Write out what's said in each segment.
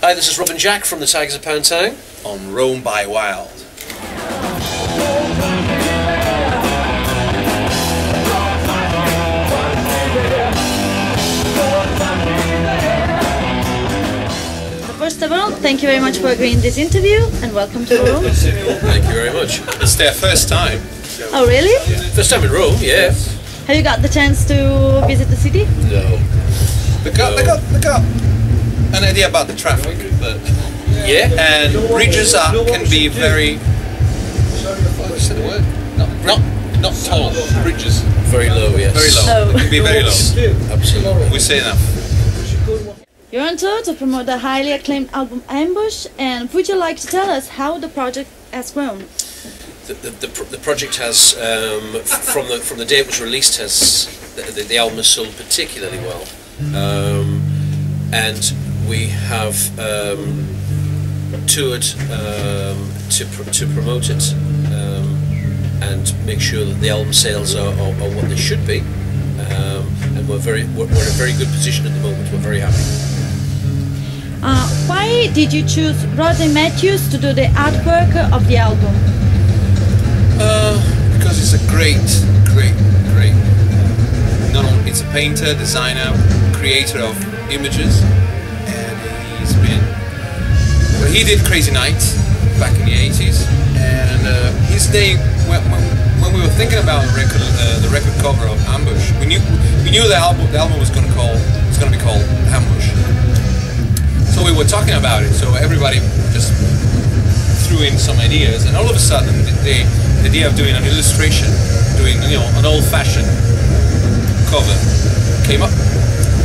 Hi, this is Rob and Jack from the Tigers of Tang on Roam by Wild. First of all, thank you very much for agreeing this interview and welcome to Rome. Thank you very much. It's their first time. Oh really? First time in Rome, yeah. Have you got the chance to visit the city? No. They got an idea about the traffic, but yeah. And bridges can be very. What is the word? Not tall. Bridges. Very low, yes. Very low. They can be very low. Absolutely. We say enough. You're on tour to promote the highly acclaimed album Ambush, and would you like to tell us how the project has grown? The project has, from the day it was released, the album has sold particularly well, and we have toured to promote it and make sure that the album sales are what they should be, and we're in a very good position at the moment. We're very happy. Why did you choose Rodney Matthews to do the artwork of the album? Because he's a great. Not only it's a painter, designer, creator of images, and he's been. Well, he did Crazy Nights back in the '80s, and his name when we were thinking about the record cover of Ambush, we knew the album was going to be called Ambush. So we were talking about it, so everybody just threw in some ideas, and all of a sudden the idea of doing an illustration, doing an old-fashioned cover came up,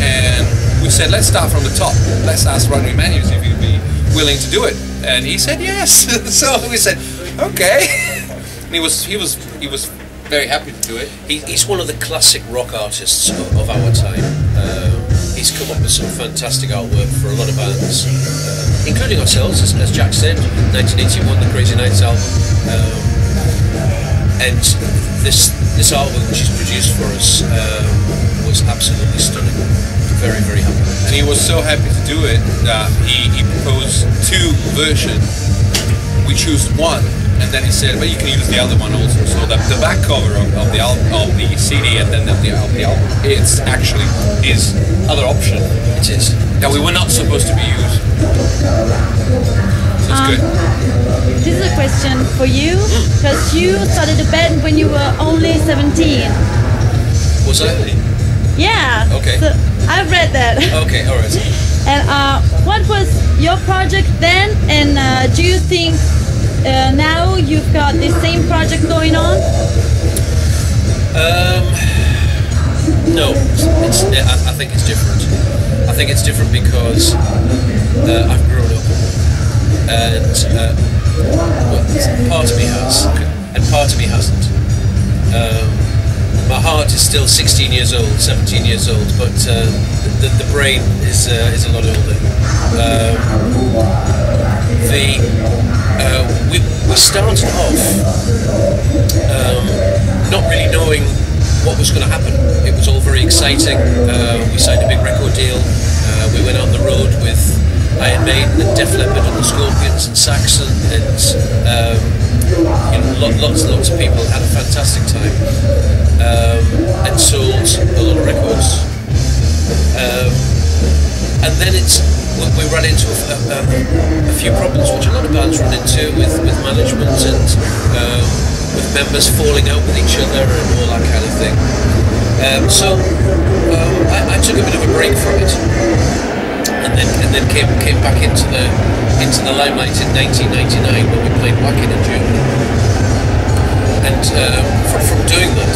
and we said, let's start from the top. Let's ask Rodney Matthews if he'd be willing to do it, and he said yes. So we said, okay. And he was very happy to do it. He's one of the classic rock artists of our time. He's come up with some fantastic artwork for a lot of bands, including ourselves, as Jack said, 1981, the Crazy Nights album. And this artwork which he's produced for us was absolutely stunning. Very, very happy. And he was so happy to do it that he proposed two versions. We chose one, and then he said, "But you can use the other one also." So the back cover of the album, of the CD, and then the album, it's actually his other option. It is that we were not supposed to be used. So it's good. This is a question for you, because you started a band when you were only 17. Was I? Yeah. Okay. So I've read that. Okay, all right. And what was your project then? And do you think now you've got the same project going on? No, I think it's different. I think it's different because I've grown up, and part of me has, and part of me hasn't. My heart is still 16 years old, 17 years old, but the brain is a lot older. We started off not really knowing what was going to happen. It was all very exciting. We signed a big record deal. We went on the road with Iron Maiden and Def Leppard and the Scorpions and Saxon, and lots and lots of people had a fantastic time, and sold a lot of records. And then we ran into a few problems, which a lot of bands run into with management and with members falling out with each other and all that kind of thing. So I took a bit of a break from it, and then came back into the limelight in 1999 when we played Wacken in Germany. And from doing that,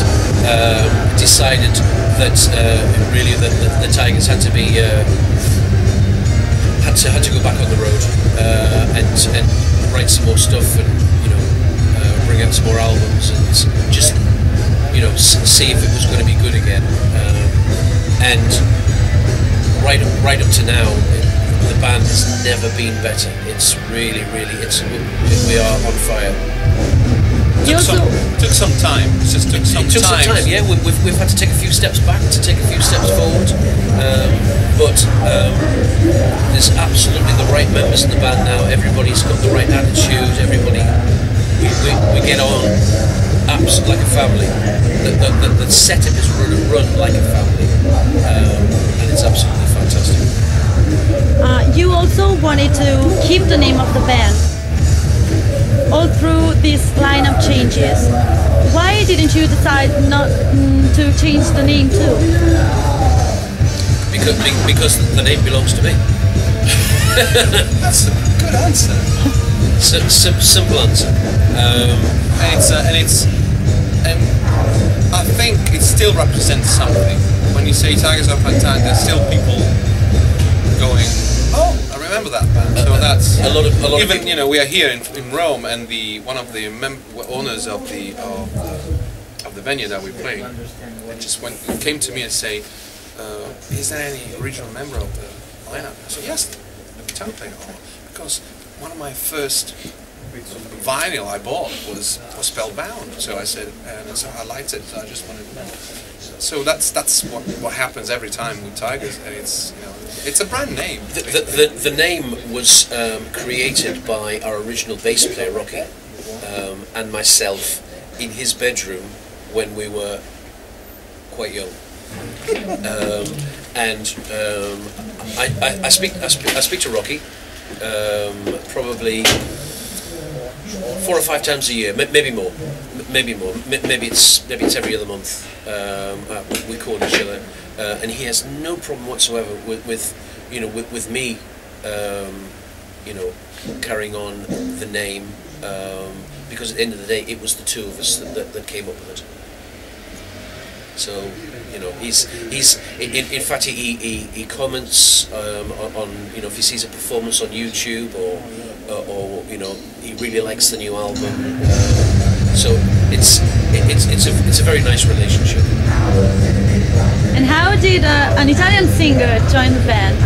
decided that really the Tigers had to be had to go back on the road and write some more stuff and bring out some more albums and just see if it was going to be good again. And right up to now, the band has never been better. It's really we are on fire. Took some time. It just took some time. Yeah, we've had to take a few steps back to take a few steps forward. but there's absolutely the right members in the band now. Everybody's got the right attitude. Everybody, we get on absolutely like a family. The setup is run like a family, and it's absolutely fantastic. You also wanted to keep the name of the band all through these lineup changes. Why didn't you decide not to change the name too? Because the name belongs to me. That's a good answer. Simple answer. And I think it still represents something. When you say Tygers of Tang, there's still people going, oh, I remember that band. So that's a lot of even people. we are here in Rome, and one of the owners of the venue that we play, came to me and say, is there any original member of the lineup? I said, yes, the guitar player. Oh, because one of my first vinyl I bought was Spellbound. So I said, and so I liked it. So I just wanted to know. So that's what happens every time with Tygers, and it's a brand name. The name was created by our original bass player Rocky and myself in his bedroom when we were quite young. I speak to Rocky probably 4 or 5 times a year, maybe more. Maybe it's every other month. We call each other, and he has no problem whatsoever with me, carrying on the name, because at the end of the day, it was the two of us that came up with it. So, he's in fact he comments on if he sees a performance on YouTube or he really likes the new album. So it's a very nice relationship. And how did an Italian singer join the band?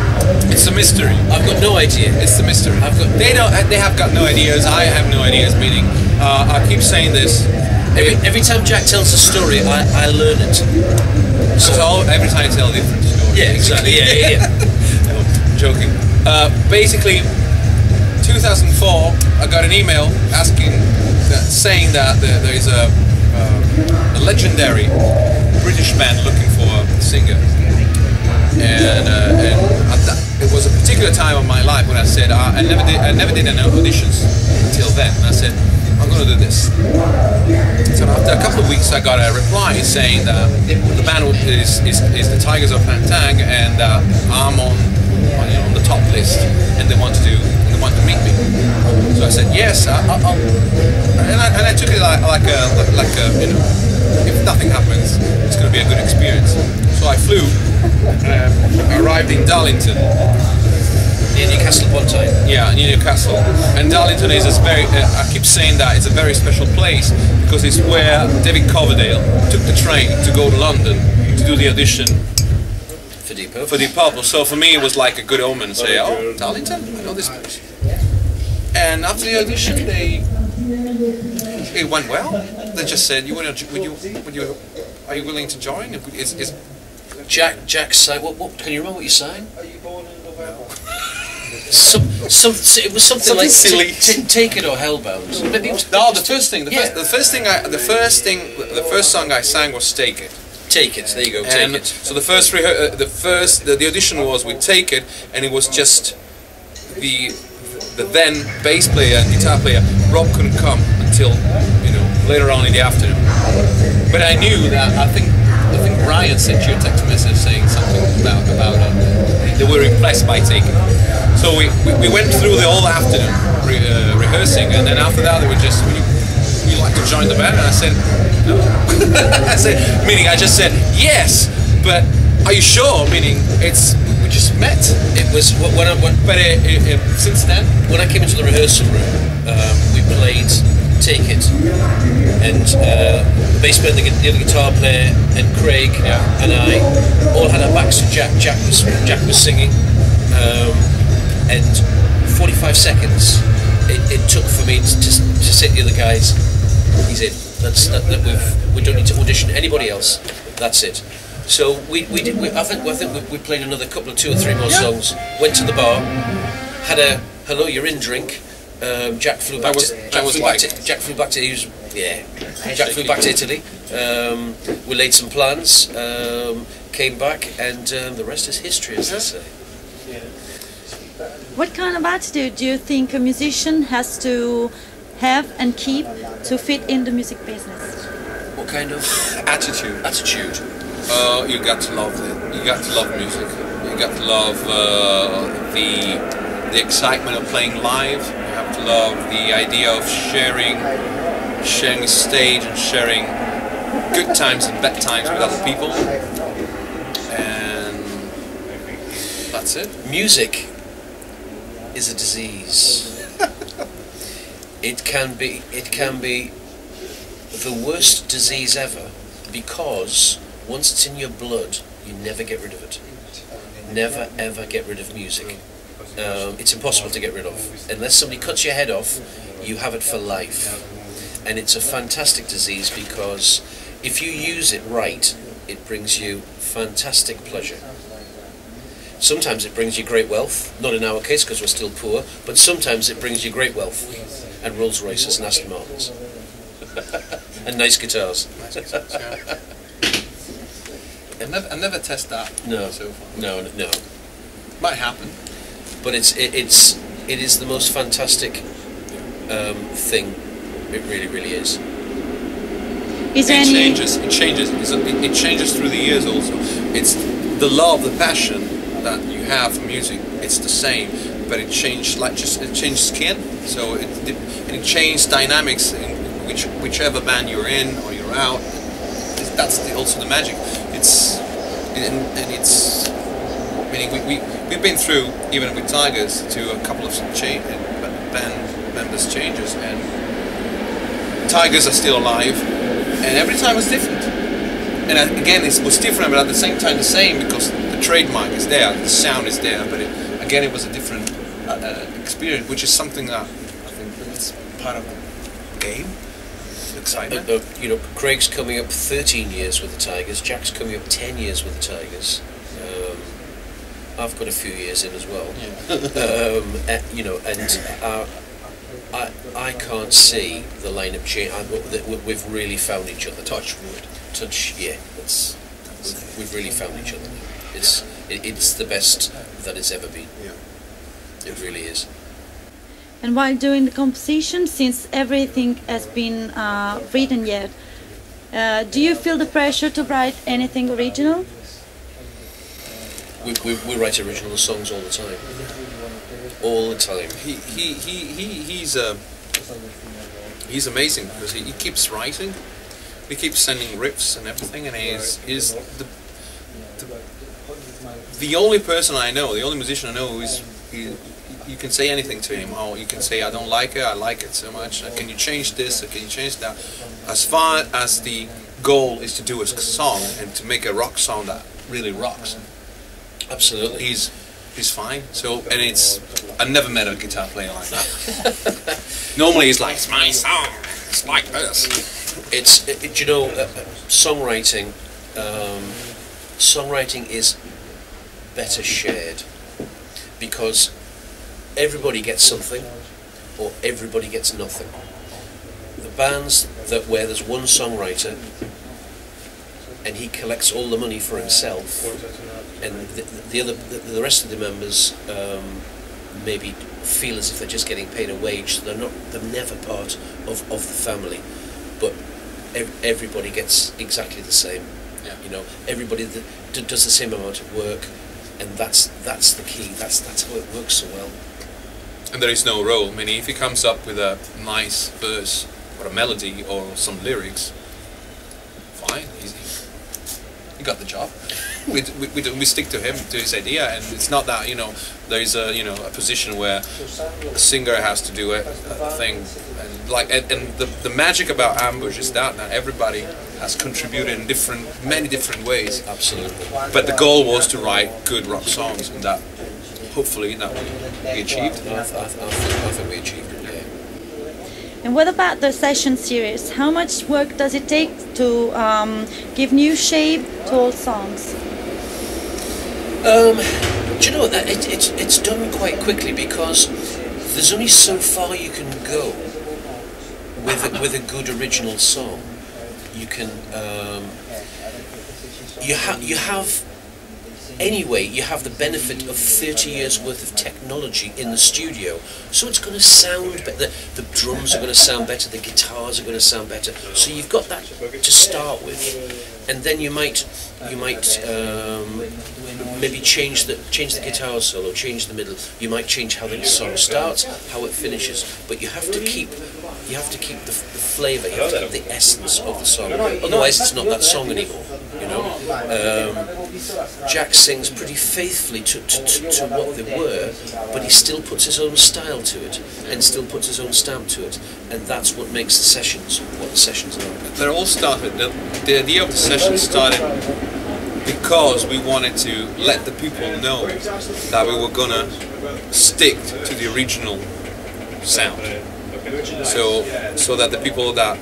It's a mystery. I've got no idea. It's the mystery. They have got no ideas. I have no ideas. Meaning, I keep saying this. Every time Jack tells a story, I learn it. So every time I tell a different story. Yeah, exactly. Yeah. No, joking. Basically, 2004, I got an email saying that there is a legendary British band looking for a singer, and it was a particular time of my life when I said I never did any auditions until then. And I said, I'm going to do this. So after a couple of weeks, I got a reply saying that the band is the Tygers of Tang, and I'm on the top list, and they want to meet me. So I said yes, I'll, and I took it like a if nothing happens, it's going to be a good experience. So I flew, arrived in Darlington. Near Newcastle upon Tyne. Yeah, near Newcastle. And Darlington is very, I keep saying that, it's a very special place because it's where David Coverdale took the train to go to London to do the audition For Deep Purple. for Deep Purple. So for me it was like a good omen to say, oh, Darlington, I know this place. And after the audition, it went well. They just said, are you willing to join? Jack signed. What? Can you remember what you signed? Are you born in November? It was something like silly. Take It or Hellbound. Maybe it was, No, the first song I sang was Take It. Take It. There you go. Take And It. so the audition was with Take It, and it was just the then bass player and guitar player Rob couldn't come until later on in the afternoon. But I knew that I think Brian sent you a text message saying something about they were impressed by Take It. So we went through the whole afternoon rehearsing, and then after that they were just, would you like to join the band? And I said no. I just said yes, but are you sure? Meaning we just met. It was Since then, when I came into the rehearsal room, we played Take It, and the bass player, the other guitar player, and Craig and I all had our backs to Jack. Jack was singing, and 45 seconds it took for me to say to the other guys, he's in. We don't need to audition anybody else. That's it. So I think we played another couple of 2 or 3 more songs. Went to the bar, had a hello, you're in drink. Jack flew back to Italy. We laid some plans, came back, and the rest is history, as they say. What kind of attitude do you think a musician has to have and keep to fit in the music business? What kind of Attitude. attitude? You got to love it. You got to love music. You got to love the excitement of playing live. You have to love the idea of sharing a stage and sharing good times and bad times with other people. And that's it. Music is a disease. It can be the worst disease ever, because once it's in your blood, you never get rid of it. Never ever get rid of music. It's impossible to get rid of. Unless somebody cuts your head off, you have it for life. And it's a fantastic disease, because if you use it right, it brings you fantastic pleasure. Sometimes it brings you great wealth, not in our case because we're still poor, but sometimes it brings you great wealth, and Rolls Royces and Aston Martins. And nice guitars. I never test that. No, so far. no. Might happen. But it is the most fantastic thing. It really is. Is there It any... changes. It changes. It changes through the years. Also, it's the love, the passion that you have for music. It's the same, but it changed. It changed skin. So it changed dynamics in whichever band you're in or you're out. That's also the magic. It's. Meaning we've been through, even with Tygers, to a couple of band members changes, and Tygers are still alive, and every time was different. And again, it was different, but at the same time the same, because the trademark is there, the sound is there, but it was a different experience, which is something that I think is part of the game. Excitement. Craig's coming up 13 years with the Tygers. Jack's coming up 10 years with the Tygers. I've got a few years in as well. Yeah. I can't see the lineup change. We've really found each other. Touch wood. Yeah. We've really found each other. It's the best that it's ever been. Yeah. It really is. And while doing the composition, since everything has been written yet, do you feel the pressure to write anything original? We write original songs all the time. All the time. He's amazing, because he keeps writing. He keeps sending riffs and everything, and he's the only person I know, the only musician I know who is. You can say anything to him. Oh, you can say, I don't like it, I like it so much. Can you change this, or can you change that? As far as the goal is to do a song and to make a rock song that really rocks, absolutely, he's fine. So, and I've never met a guitar player like that. Normally, it's like, it's my song. It's like this. Songwriting. Songwriting is better shared, because everybody gets something, or everybody gets nothing. The bands where there's one songwriter and he collects all the money for himself, and the rest of the members maybe feel as if they're just getting paid a wage. So they're never part of the family, but everybody gets exactly the same. Yeah. Everybody does the same amount of work. And that's the key. That's how it works so well. And there is no role. I mean, if he comes up with a nice verse or a melody or some lyrics, fine, he got the job. We stick to him, to his idea, and it's not that there is a position where a singer has to do a thing, and the magic about Ambush is that everybody has contributed in many different ways. Absolutely. But the goal was to write good rock songs, and that hopefully that we achieved. I think we achieved it. Yeah. And what about the session series? How much work does it take to give new shape to old songs? Do you know that it's done quite quickly, because there's only so far you can go with a good original song. You can you have anyway, you have the benefit of 30 years worth of technology in the studio, so it's going to sound better. The drums are going to sound better, the guitars are going to sound better, so you've got that to start with. And then you might maybe change the guitar solo, change the middle. You might change how the song starts, how it finishes, but you have to keep the flavour, you have to have the essence of the song. Otherwise, it's not that song anymore. You know, Jack sings pretty faithfully to what they were, but he still puts his own style to it, and still puts his own stamp to it, and that's what makes the sessions what the sessions are. They're all started. The idea of the session started because we wanted to let the people know that we were gonna stick to the original sound. So that the people that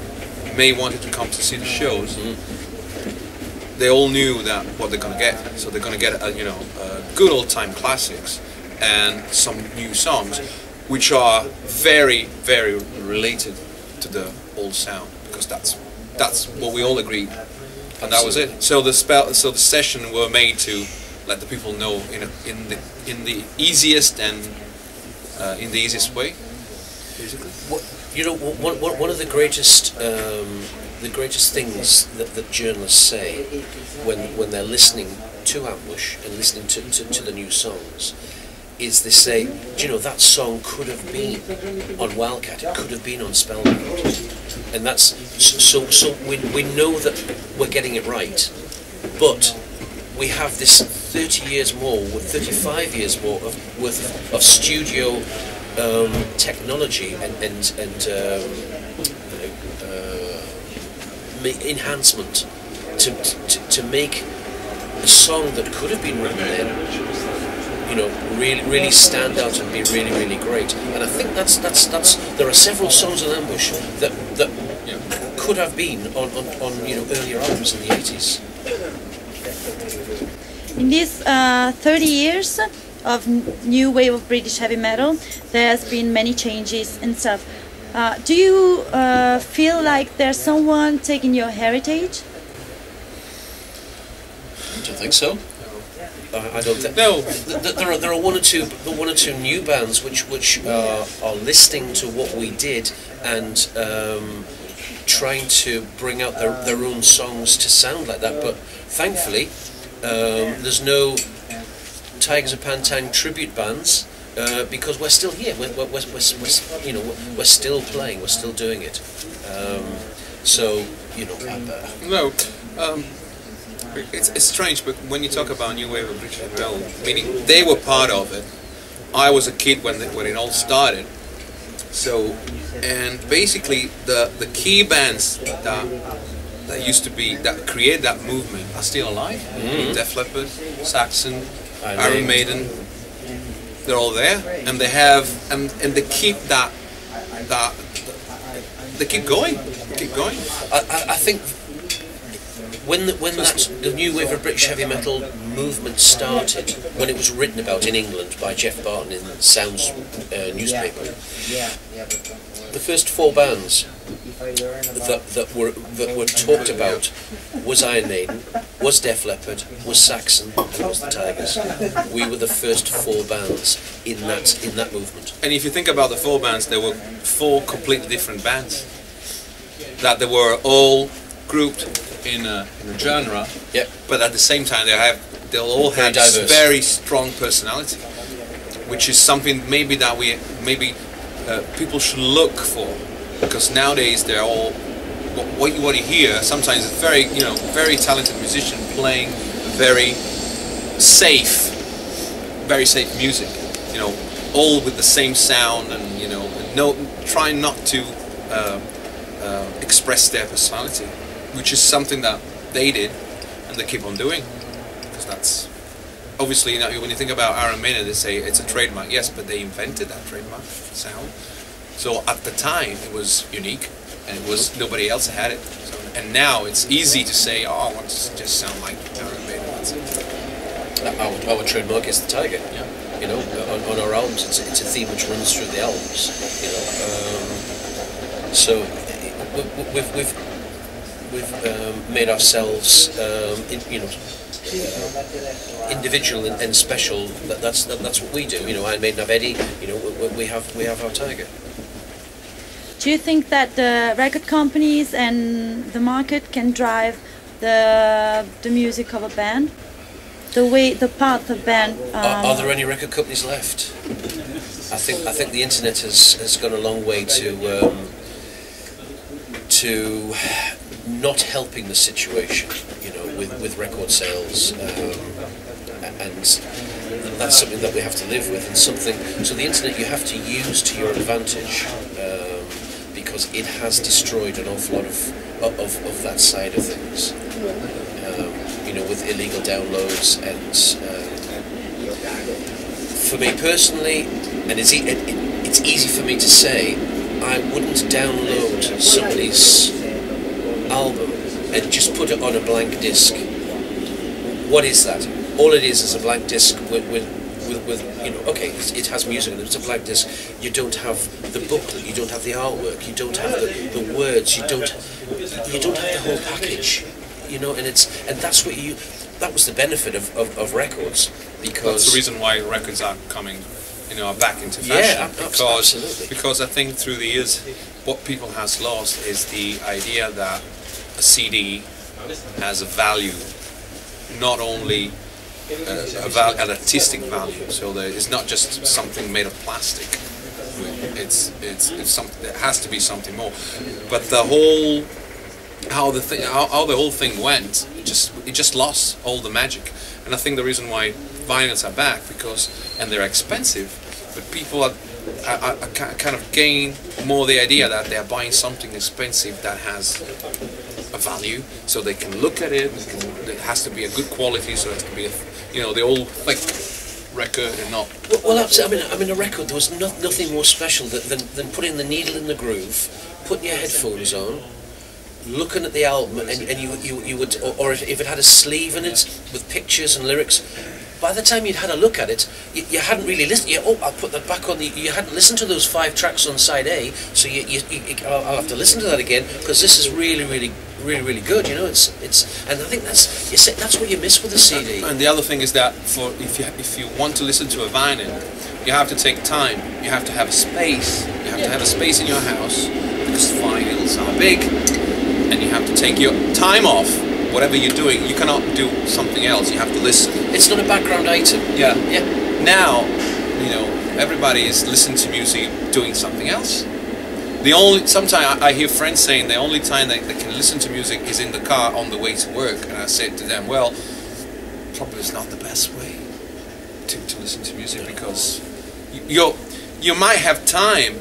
may wanted to come to see the shows, they all knew that what they're gonna get. So they're gonna get good old time classics and some new songs, which are very, very related to the old sound, because that's what we all agreed, and that was it. So the session were made to let the people know in the easiest way, basically. You know, one of the greatest things that journalists say when they're listening to Ambush and listening to the new songs is they say, do you know, that song could have been on Wildcat, it could have been on Spellbound, and that's so we know that we're getting it right, but we have this 30 years more, 35 years more worth of studio technology and enhancement to make a song that could have been written then, you know, really stand out and be really great. And I think that's there are several songs on Ambush that could have been on earlier albums in the 80s. In these 30 years of new wave of British heavy metal, there has been many changes and stuff. Do you feel like there's someone taking your heritage? I don't think so. I don't think. No. There are one or two new bands which are listening to what we did and trying to bring out their own songs to sound like that. But thankfully, there's no Tygers and Tang tribute bands. Because we're still here, we're still playing, we're still doing it. So you know. No, it's strange, but when you talk about new wave of British heavy metal, meaning they were part of it. I was a kid when it all started. So, and basically the key bands that used to be that created that movement are still alive. Def Leppard, Saxon, Iron Maiden. They're all there, and they have, and they keep they keep going. I think when the new wave of British heavy metal movement started, when it was written about in England by Jeff Barton in Sounds newspaper, the first four bands that were talked about was Iron Maiden, was Def Leppard, was Saxon, and was the Tygers. We were the first four bands in that movement. And if you think about the four bands, there were four completely different bands that they were all grouped in a genre. Yep. But at the same time, they all had very strong personality, which is something maybe that people should look for, because nowadays they're all what you hear. Sometimes it's very talented musician playing very safe music, all with the same sound, and trying not to express their personality, which is something that they did and they keep on doing, because that's obviously, when you think about Iron Maiden, they say it's a trademark. Yes, but they invented that trademark sound. So at the time it was unique, and it was nobody else had it. So, and now it's easy to say, oh, I want to just sound like Iron Maiden. That's it. Our trademark is the tiger. Yeah. You know, on our albums, it's a theme which runs through the albums. You know, so we've made ourselves, you know, individual and special. That's what we do. You know, Iron Maiden have Eddie. You know, we have our tiger. Do you think that the record companies and the market can drive the music of a band? The path of band. Are there any record companies left? I think the internet has gone a long way to not helping the situation. You know, with record sales, and that's something that we have to live with, and something. So the internet you have to use to your advantage, because it has destroyed an awful lot of that side of things. You know, with illegal downloads, and for me personally, and it's easy for me to say, I wouldn't download somebody's album and just put it on a blank disc. What is that? All it is a blank disc with you know, okay, it has music and it's a blank disc. You don't have the booklet, you don't have the artwork, you don't have the words, you don't have the whole package. You know, and that's what that was the benefit of records, because that's the reason why records are coming, you know, back into fashion. Yeah, absolutely. Because I think through the years, what people has lost is the idea that a CD has a value, not only an artistic value. So it's not just something made of plastic. It's something. It has to be something more. But the whole how the whole thing went, it just lost all the magic. And I think the reason why vinyls are back, and they're expensive, but people are kind of gain more the idea that they are buying something expensive that has a value, so they can look at it. It has to be a good quality, so it can be the old thick record and not. Well, absolutely. I mean, a record. There was nothing more special than putting the needle in the groove, putting your headphones on, looking at the album, and you would, or if it had a sleeve in it with pictures and lyrics, by the time you'd had a look at it, you hadn't really listened. I'll put that back on. You hadn't listened to those 5 tracks on side A, so I'll have to listen to that again, because this is really good. You know, and I think that's what you miss with a CD. And the other thing is that if you want to listen to a vinyl, you have to take time. You have to have a space. You have to have a space in your house, because vinyls are big. And you have to take your time off, whatever you're doing. You cannot do something else. You have to listen. It's not a background item. Yeah. Now, everybody is listening to music doing something else. Sometimes I hear friends saying the only time they can listen to music is in the car on the way to work, and I said to them, well, probably it's not the best way to listen to music, because you might have time.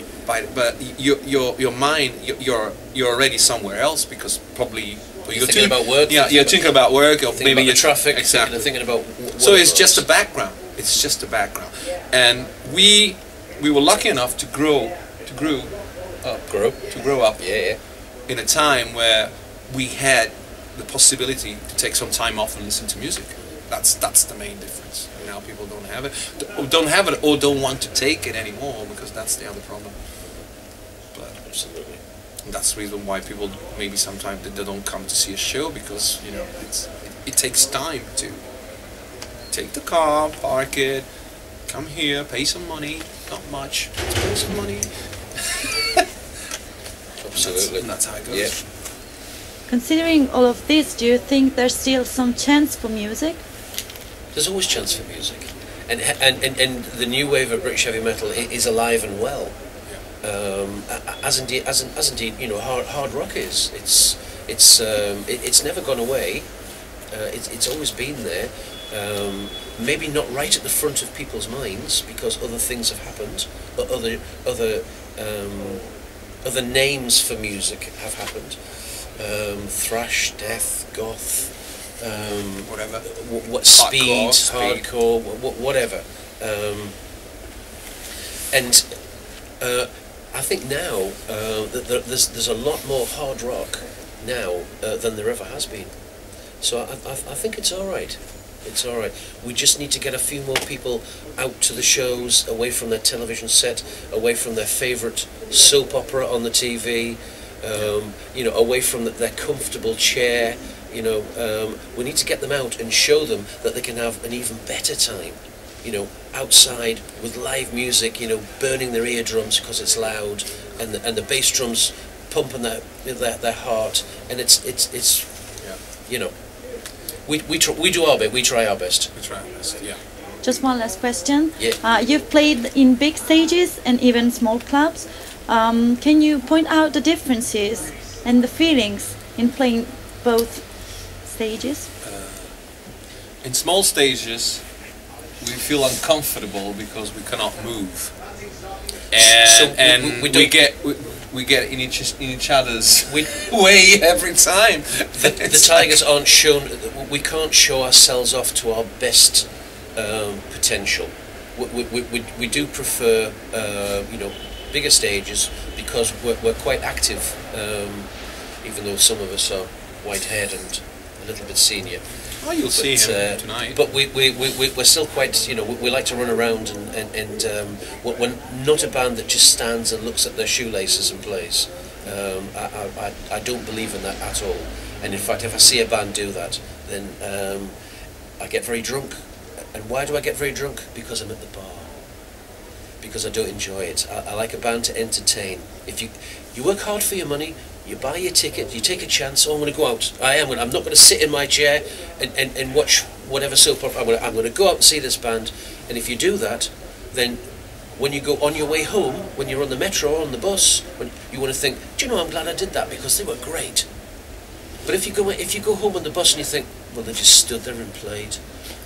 But your mind, you're already somewhere else, because probably you're thinking about work. Yeah, you're thinking about work, or maybe you're traffic. Exactly. Thinking about. So it's just a background. It's just a background, and we were lucky enough to grow up. Yeah. In a time where we had the possibility to take some time off and listen to music. That's the main difference. Now people don't have it, or don't want to take it anymore, because that's the other problem. But absolutely, that's the reason why people maybe sometimes they don't come to see a show, because it takes time to take the car, park it, come here, pay some money, not much, pay some money. Absolutely, and that's how it goes. Yeah. Considering all of this, do you think there's still some chance for music? There's always chance for music, and the new wave of British heavy metal is alive and well, as indeed hard rock is. It's never gone away. It's always been there. Maybe not right at the front of people's minds, because other things have happened, but other names for music have happened. Thrash, death, goth. Whatever. What speed, hardcore, whatever. And I think now that there's a lot more hard rock now than there ever has been. So I think it's all right. It's all right. We just need to get a few more people out to the shows, away from their television set, away from their favourite soap opera on the TV, you know, away from their comfortable chair. You know, we need to get them out and show them that they can have an even better time, you know, outside with live music, you know, burning their eardrums because it's loud, and the bass drums pumping their heart, and it's Yeah. you know, we do our bit, we try our best. We try our best, yeah. Just one last question. Yeah. You've played in big stages and even small clubs. Can you point out the differences and the feelings in playing both stages? In small stages, we feel uncomfortable because we cannot move, and we get in each other's way every time. The Tigers aren't shown. We can't show ourselves off to our best potential. We do prefer you know, bigger stages because we're quite active, even though some of us are white-haired and a little bit senior. Oh, you'll see him tonight. But we're still quite, you know, we like to run around and we're not a band that just stands and looks at their shoelaces and plays. I don't believe in that at all. And in fact, if I see a band do that, then I get very drunk. And why do I get very drunk? Because I'm at the bar. Because I don't enjoy it. I like a band to entertain. If you work hard for your money, you buy your ticket, you take a chance. Oh, I'm going to go out. I'm not going to sit in my chair and watch whatever soap opera. I'm going to go out and see this band. And if you do that, then when you go on your way home, when you're on the metro or on the bus, when you want to think, do you know, I'm glad I did that because they were great. But if you go home on the bus and you think, well, they just stood there and played,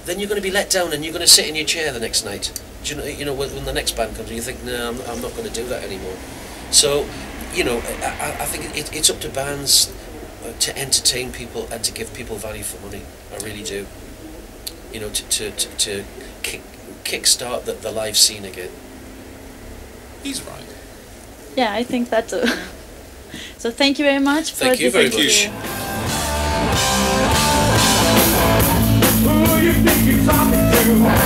then you're going to be let down and you're going to sit in your chair the next night. Do you know when the next band comes and you think, no, I'm not going to do that anymore. So, you know, I think it's up to bands to entertain people and to give people value for money. I really do. You know, to kick-start the live scene again. He's right. Yeah, I think that too. So thank you very much for Thank you this very interview. much. Who you think you're talking to?